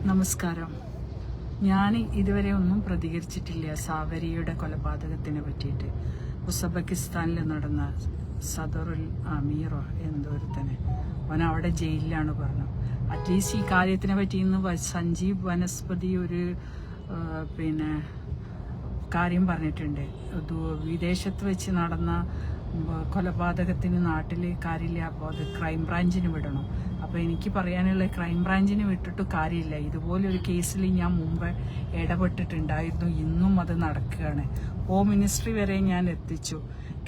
നമസ്കാരം. ഞാൻ ഇതുവരെ ഒന്നും പ്രതികരിച്ചിട്ടില്ല സാവരിയുടെ കൊലപാതകത്തിനെ പറ്റിയിട്ട്. ഉസ്ബെക്കിസ്ഥാനിൽ നടന്ന സദറുൽ അമീറോ എന്തോരുത്തനെ അവൻ അവിടെ ജയിലിലാണ് പറഞ്ഞു. അറ്റ്ലീസ്റ്റ് ഈ കാര്യത്തിനെ പറ്റി ഇന്ന് സഞ്ജീവ് വനസ്പതി ഒരു കാര്യം പറഞ്ഞിട്ടുണ്ട്. വിദേശത്ത് വെച്ച് നടന്ന കൊലപാതകത്തിന് നാട്ടിൽ കാര്യമില്ല, അപ്പോൾ അത് ക്രൈംബ്രാഞ്ചിന് വിടണം. അപ്പോൾ എനിക്ക് പറയാനുള്ള ക്രൈംബ്രാഞ്ചിന് വിട്ടിട്ട് കാര്യമില്ല. ഇതുപോലൊരു കേസിൽ ഞാൻ മുമ്പ് ഇടപെട്ടിട്ടുണ്ടായിരുന്നു, ഇന്നും അത് നടക്കുകയാണ്. ഹോം മിനിസ്ട്രി വരെ ഞാൻ എത്തിച്ചു.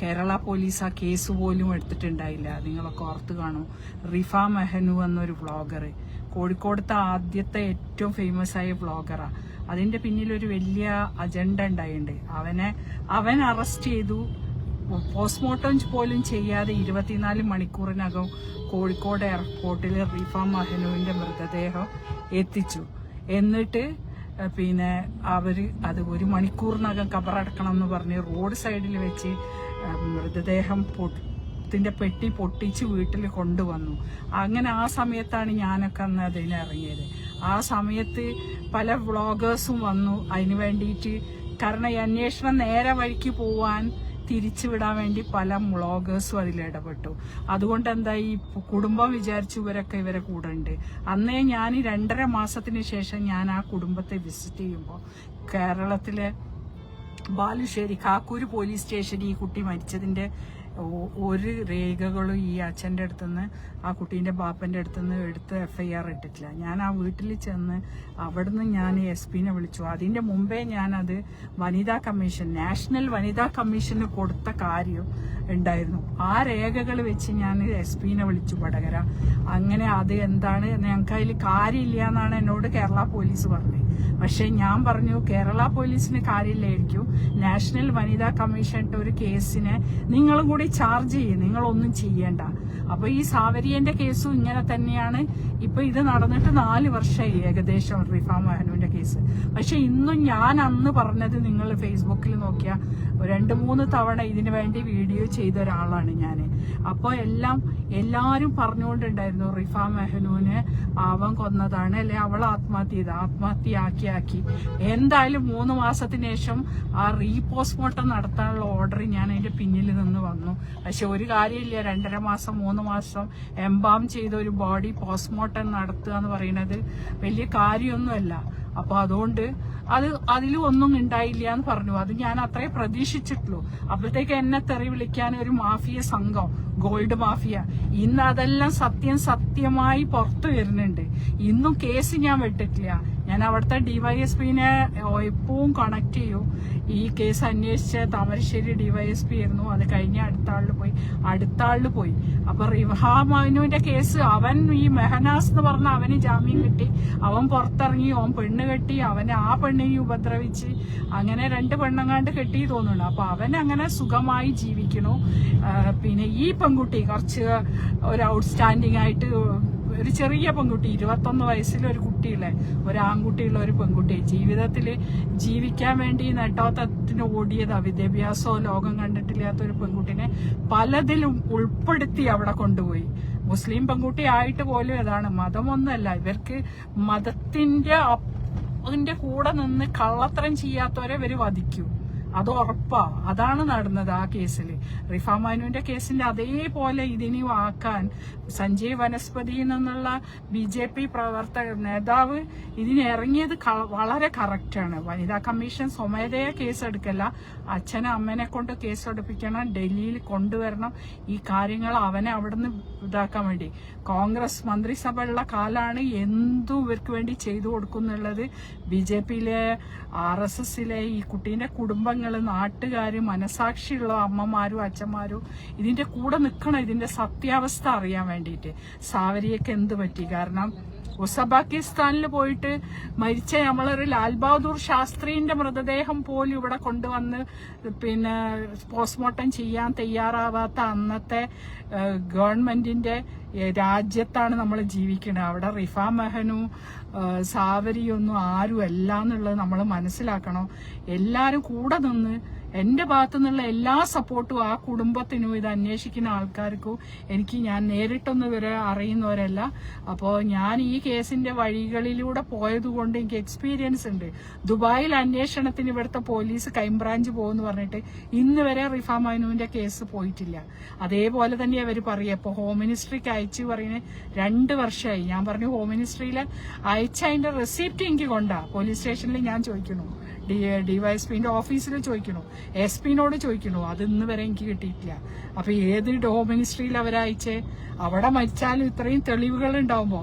കേരള പോലീസ് ആ കേസ് പോലും എടുത്തിട്ടുണ്ടായില്ല. നിങ്ങളൊക്കെ ഓർത്ത് കാണും. റിഫ മെഹനു എന്നൊരു വ്ളോഗർ, കോഴിക്കോടത്തെ ആദ്യത്തെ ഏറ്റവും ഫേമസ് ആയ വ്ളോഗറാണ്. അതിൻ്റെ പിന്നിലൊരു വലിയ അജണ്ട ഉണ്ടായിട്ടുണ്ട്. അവൻ അറസ്റ്റ് ചെയ്തു. പോസ്റ്റ്മോർട്ടം പോലും ചെയ്യാതെ 24 മണിക്കൂറിനകം കോഴിക്കോട് എയർപോർട്ടിൽ റിഫ മെഹനുവിന്റെ മൃതദേഹം എത്തിച്ചു. എന്നിട്ട് അവര് അത് 1 മണിക്കൂറിനകം കബറടക്കണം എന്ന് പറഞ്ഞ് റോഡ് സൈഡിൽ വെച്ച് മൃതദേഹത്തിന്റെ പെട്ടി പൊട്ടിച്ച് വീട്ടിൽ കൊണ്ടുവന്നു. അങ്ങനെ ആ സമയത്താണ് ഞാനൊക്കെ അന്ന് അതിന് ഇറങ്ങിയത്. ആ സമയത്ത് പല വ്ളോഗേഴ്സും വന്നു അതിന് വേണ്ടിയിട്ട്. കാരണം ഈ അന്വേഷണം നേരെ വഴിക്ക് പോവാൻ തിരിച്ചുവിടാൻ വേണ്ടി പല വ്ളോഗേഴ്സും അതിൽ ഇടപെട്ടു. അതുകൊണ്ട് എന്തായി, കുടുംബം വിചാരിച്ചു ഇവരൊക്കെ ഇവരെ കൂടെ ഉണ്ട്. അന്നേ ഞാൻ 2.5 മാസത്തിന് ശേഷം ഞാൻ ആ കുടുംബത്തെ വിസിറ്റ് ചെയ്യുമ്പോൾ കേരളത്തിലെ ബാലുശ്ശേരി കാക്കൂര് പോലീസ് സ്റ്റേഷനിൽ ഈ കുട്ടി മരിച്ചതിന്റെ ഒരു രേഖകളും ഈ അച്ഛൻ്റെ അടുത്തുനിന്ന് ആ കുട്ടീൻ്റെ ബാപ്പൻ്റെ അടുത്തുനിന്ന് എടുത്ത് FIR ഇട്ടിട്ടില്ല. ഞാൻ ആ വീട്ടിൽ ചെന്ന് അവിടുന്ന് ഞാൻ SP-നെ വിളിച്ചു. അതിൻ്റെ മുമ്പേ ഞാനത് വനിതാ കമ്മീഷൻ, നാഷണൽ വനിതാ കമ്മീഷന് കൊടുത്ത കാര്യം ഉണ്ടായിരുന്നു. ആ രേഖകൾ വെച്ച് ഞാൻ SP-നെ വിളിച്ചു വടകര. അങ്ങനെ അത് എന്താണ്, ഞങ്ങൾക്ക് അതിൽ കാര്യമില്ല എന്നാണ് എന്നോട് കേരള പോലീസ് പറഞ്ഞത്. പക്ഷെ ഞാൻ പറഞ്ഞു കേരള പോലീസിന് കാര്യമില്ലായിരിക്കും, നാഷണൽ വനിതാ കമ്മീഷന്റെ ഒരു കേസിനെ നിങ്ങളും കൂടി ചാർജ് ചെയ്യും, നിങ്ങളൊന്നും ചെയ്യേണ്ട. അപ്പൊ ഈ സാവരിയന്റെ കേസും ഇങ്ങനെ തന്നെയാണ്. ഇപ്പൊ ഇത് നടന്നിട്ട് 4 വർഷമായി ഏകദേശം റിഫ മെഹനുവിന്റെ കേസ്. പക്ഷെ ഇന്നും ഞാൻ അന്ന് പറഞ്ഞത് നിങ്ങൾ ഫേസ്ബുക്കിൽ നോക്കിയാൽ 2-3 തവണ ഇതിനു വേണ്ടി വീഡിയോ ചെയ്ത ഒരാളാണ് ഞാൻ. അപ്പോൾ എല്ലാരും പറഞ്ഞുകൊണ്ടുണ്ടായിരുന്നു റിഫ മെഹനുവിനെ അവൻ കൊന്നതാണ്, അല്ലെ അവൾ ആത്മഹത്യയാക്കി. എന്തായാലും 3 മാസത്തിന് ശേഷം ആ പോസ്റ്റ്മോർട്ടം നടത്താനുള്ള ഓർഡർ ഞാൻ അതിന്റെ പിന്നിൽ നിന്ന് വന്നു. പക്ഷെ ഒരു കാര്യമില്ല, 2.5 മാസം 3 മാസം എംബാം ചെയ്ത ഒരു ബോഡി പോസ്റ്റ്മോർട്ടം നടത്തുക എന്ന് പറയുന്നത് വലിയ കാര്യമൊന്നുമല്ല. അപ്പൊ അതുകൊണ്ട് അതിലും ഒന്നും ഉണ്ടായില്ല എന്ന് പറഞ്ഞു. അത് ഞാൻ അത്രേ പ്രതീക്ഷിച്ചിട്ടുള്ളൂ. അപ്പോഴത്തേക്ക് എന്നെ തെറി വിളിക്കാൻ ഒരു മാഫിയ സംഘം, ഗോൾഡ് മാഫിയ, ഇന്ന് അതെല്ലാം സത്യമായി പുറത്തു വരുന്നുണ്ട്. ഇന്നും കേസ് ഞാൻ വിട്ടിട്ടില്ല. ഞാൻ അവിടുത്തെ DYSP-നെ എപ്പോഴും കണക്ട് ചെയ്യും. ഈ കേസ് അന്വേഷിച്ച താമരശ്ശേരി DYSP ആയിരുന്നു. അത് കഴിഞ്ഞ് അടുത്ത ആളിൽ പോയി. അപ്പൊ റിഫ മെഹനുവിന്റെ കേസ്, അവൻ ഈ മെഹനാസ് എന്ന് പറഞ്ഞ അവന് ജാമ്യം കിട്ടി, അവൻ പുറത്തിറങ്ങി, അവൻ പെണ്ണ് കെട്ടി, അവനെ ആ പെണ്ണിനെ ഉപദ്രവിച്ച് അങ്ങനെ 2 പെണ്ണങ്ങാണ്ട് കെട്ടി തോന്നുന്നു. അപ്പൊ അവൻ അങ്ങനെ സുഖമായി ജീവിക്കണു. ഈ പെൺകുട്ടി കുറച്ച് ഒരു ഔട്ട്സ്റ്റാൻഡിങ് ആയിട്ട് ഒരു ചെറിയ പെൺകുട്ടി, 21 വയസ്സിലെ ഒരു കുട്ടിയുള്ള, ഒരു ആൺകുട്ടിയുള്ള ഒരു പെൺകുട്ടി, ജീവിതത്തിൽ ജീവിക്കാൻ വേണ്ടി നെട്ടോത്തത്തിന് ഓടിയതാ. വിദ്യാഭ്യാസമോ ലോകം കണ്ടിട്ടില്ലാത്ത ഒരു പെൺകുട്ടിനെ പലതിലും ഉൾപ്പെടുത്തി അവിടെ കൊണ്ടുപോയി. മുസ്ലിം പെൺകുട്ടി ആയിട്ട് പോലും അതാണ്, മതമൊന്നുമല്ല. ഇവർക്ക് മതത്തിന്റെ കൂടെ നിന്ന് കള്ളത്തരം ചെയ്യാത്തവരെ ഇവര് വധിക്കൂ, അത് ഉറപ്പാ. അതാണ് നടന്നത് ആ കേസിൽ. റിഫ മെഹനുവിന്റെ കേസിന്റെ അതേപോലെ ഇതിനെയും ആക്കാൻ സഞ്ജീവ് വനസ്പതിയിൽ നിന്നുള്ള BJP നേതാവ് ഇതിനിറങ്ങിയത് വളരെ കറക്റ്റാണ്. വനിതാ കമ്മീഷൻ സ്വമേധയാ കേസെടുക്കല്ല, അച്ഛനെ അമ്മനെ കൊണ്ട് കേസെടുപ്പിക്കണം, ഡൽഹിയിൽ കൊണ്ടുവരണം. ഈ കാര്യങ്ങൾ അവനെ അവിടുന്ന് ഇതാക്കാൻ വേണ്ടി കോൺഗ്രസ് മന്ത്രിസഭ ഉള്ള കാലാണ് എന്തും ഇവർക്ക് വേണ്ടി ചെയ്തു കൊടുക്കുന്നുള്ളത്. BJP-യിലെ RSS-ലെ ഈ കുട്ടീന്റെ കുടുംബങ്ങൾ, നാട്ടുകാര്, മനസാക്ഷിയുള്ള അമ്മമാരും അച്ഛന്മാരും ഇതിന്റെ കൂടെ നിൽക്കണം, ഇതിന്റെ സത്യാവസ്ഥ അറിയാൻ വേണ്ടിയിട്ട്. സാവരിയൊക്കെ എന്ത് പറ്റി? കാരണം ഉസ്ബെക്കിസ്ഥാനിൽ പോയിട്ട് മരിച്ച നമ്മളൊരു ലാൽ ബഹാദൂർ ശാസ്ത്രീന്റെ മൃതദേഹം പോലും ഇവിടെ കൊണ്ടുവന്ന് പോസ്റ്റ്മോർട്ടം ചെയ്യാൻ തയ്യാറാവാത്ത അന്നത്തെ ഗവൺമെന്റിന്റെ രാജ്യത്താണ് നമ്മൾ ജീവിക്കുന്നത്. അവിടെ റിഫ മെഹനും സാവരിയൊന്നും ആരും അല്ല എന്നുള്ളത് നമ്മൾ മനസ്സിലാക്കണം. എല്ലാവരും കൂടെ നിന്ന് എന്റെ ഭാഗത്തു നിന്നുള്ള എല്ലാ സപ്പോർട്ടും ആ കുടുംബത്തിനും ഇത് അന്വേഷിക്കുന്ന ആൾക്കാർക്കും ഞാൻ നേരിട്ടൊന്നും വരെ അറിയുന്നവരല്ല. അപ്പോൾ ഞാൻ ഈ കേസിന്റെ വഴികളിലൂടെ പോയതുകൊണ്ട് എനിക്ക് എക്സ്പീരിയൻസ് ഉണ്ട്. ദുബായിൽ അന്വേഷണത്തിന് ഇവിടുത്തെ പോലീസ് ക്രൈംബ്രാഞ്ച് പോകുമെന്ന് പറഞ്ഞിട്ട് ഇന്ന് വരെ റിഫ മൈനുവിന്റെ കേസ് പോയിട്ടില്ല. അതേപോലെ തന്നെ അവർ പറയുക ഇപ്പോൾ ഹോം മിനിസ്ട്രിക്ക് അയച്ചു പറയുന്നത് 2 വർഷമായി. ഞാൻ പറഞ്ഞു ഹോം മിനിസ്ട്രിയിൽ അയച്ച അതിന്റെ റെസിപ്റ്റ് എനിക്ക് കൊണ്ടാ പോലീസ് സ്റ്റേഷനിൽ ഞാൻ ചോദിക്കണു, ഡിവൈഎസ്പിന്റെ ഓഫീസിൽ ചോദിക്കണു, SP-നോട് ചോദിക്കണു. അത് ഇന്ന് വരെ എനിക്ക് കിട്ടിയിട്ടില്ല. അപ്പൊ ഏത് ഹോം മിനിസ്ട്രിയിൽ അവരയച്ചേ? അവിടെ മരിച്ചാലും ഇത്രയും തെളിവുകൾ ഉണ്ടാവുമ്പോ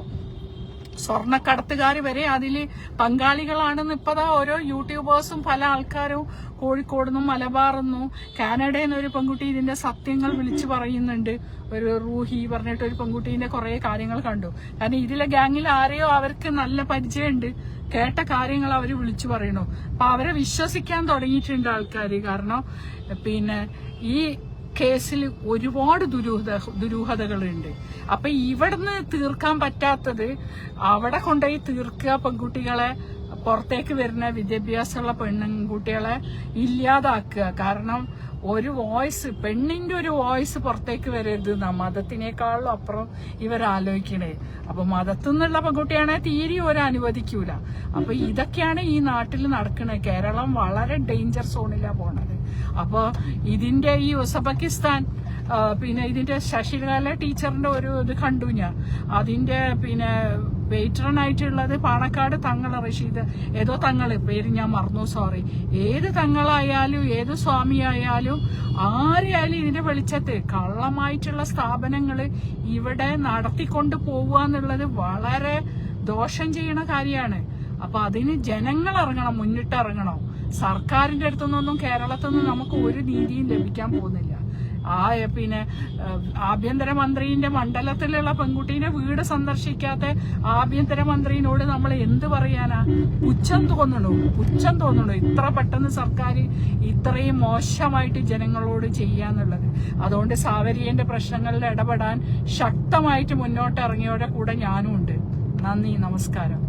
സ്വർണ്ണക്കടത്തുകാർ വരെ അതിൽ പങ്കാളികളാണെന്ന് ഇപ്പതാ ഓരോ യൂട്യൂബേഴ്സും പല ആൾക്കാരും കോഴിക്കോടുനിന്നും മലബാറിന്നും കാനഡയിൽ നിന്ന് ഒരു പെൺകുട്ടി ഇതിന്റെ സത്യങ്ങൾ വിളിച്ചു പറയുന്നുണ്ട്. ഒരു റൂഹി പറഞ്ഞിട്ട് ഒരു പെൺകുട്ടീന്റെ കുറെ കാര്യങ്ങൾ കണ്ടു. കാരണം ഇതിലെ ഗ്യാങ്ങിൽ ആരെയോ അവർക്ക് നല്ല പരിചയമുണ്ട്, കേട്ട കാര്യങ്ങൾ അവർ വിളിച്ചു പറയണു. അപ്പൊ അവരെ വിശ്വസിക്കാൻ തുടങ്ങിയിട്ടുണ്ട് ആൾക്കാർ. കാരണം ഈ കേസിൽ ഒരുപാട് ദുരൂഹതകളുണ്ട്. അപ്പൊ ഇവിടുന്ന് തീർക്കാൻ പറ്റാത്തത് അവിടെ കൊണ്ടുപോയി തീർക്കുക, പെൺകുട്ടികളെ പുറത്തേക്ക് വരുന്ന വിദ്യാഭ്യാസമുള്ള പെൺകുട്ടികളെ ഇല്ലാതാക്കുക. കാരണം ഒരു വോയിസ്, പെണ്ണിന്റെ ഒരു വോയിസ് പുറത്തേക്ക് വരരുത്. മതത്തിനേക്കാളും അപ്പുറം ഇവരാലോചിക്കണേ. അപ്പൊ മതത്തിൽ നിന്നുള്ള പെൺകുട്ടിയാണെങ്കിൽ തീരെ അനുവദിക്കൂല. അപ്പൊ ഇതൊക്കെയാണ് ഈ നാട്ടിൽ നടക്കുന്നത്. കേരളം വളരെ ഡേഞ്ചർ സോണിലാണ് പോണത്. അപ്പൊ ഇതിന്റെ ഈ ഉസ്ബെക്കിസ്ഥാൻ ഇതിന്റെ ശശികല ടീച്ചറിന്റെ ഒരു ഇത് കണ്ടു ഞാൻ. അതിന്റെ വെയിറ്ററനായിട്ടുള്ളത് പാണക്കാട് തങ്ങള് റഷീദ് ഏതോ തങ്ങള്, പേര് ഞാൻ മറന്നു, സോറി. ഏത് തങ്ങളായാലും ഏത് സ്വാമിയായാലും ആരെയായാലും ഇതിന്റെ വെളിച്ചത്ത് കള്ളമായിട്ടുള്ള സ്ഥാപനങ്ങള് ഇവിടെ നടത്തിക്കൊണ്ട് പോവുക എന്നുള്ളത് വളരെ ദോഷം ചെയ്യണ കാര്യമാണ്. അപ്പൊ അതിന് ജനങ്ങൾ ഇറങ്ങണം, മുന്നിട്ടിറങ്ങണം. സർക്കാരിന്റെ അടുത്തുനിന്നൊന്നും കേരളത്തിൽ നിന്ന് നമുക്ക് ഒരു നീതിയും ലഭിക്കാൻ പോകുന്നില്ല. ആഭ്യന്തരമന്ത്രിന്റെ മണ്ഡലത്തിലുള്ള പെൺകുട്ടീനെ വീട് സന്ദർശിക്കാത്ത ആഭ്യന്തരമന്ത്രിയോട് നമ്മൾ എന്ത് പറയാനാ? പുച്ഛം തോന്നണു ഇത്ര പെട്ടെന്ന് സർക്കാർ ഇത്രയും മോശമായിട്ട് ജനങ്ങളോട് ചെയ്യാന്നുള്ളത്. അതുകൊണ്ട് സാവരിയന്റെ പ്രശ്നങ്ങളിൽ ഇടപെടാൻ ശക്തമായിട്ട് മുന്നോട്ട് ഇറങ്ങിയവരുടെ കൂടെ ഞാനും ഉണ്ട്. നന്ദി, നമസ്കാരം.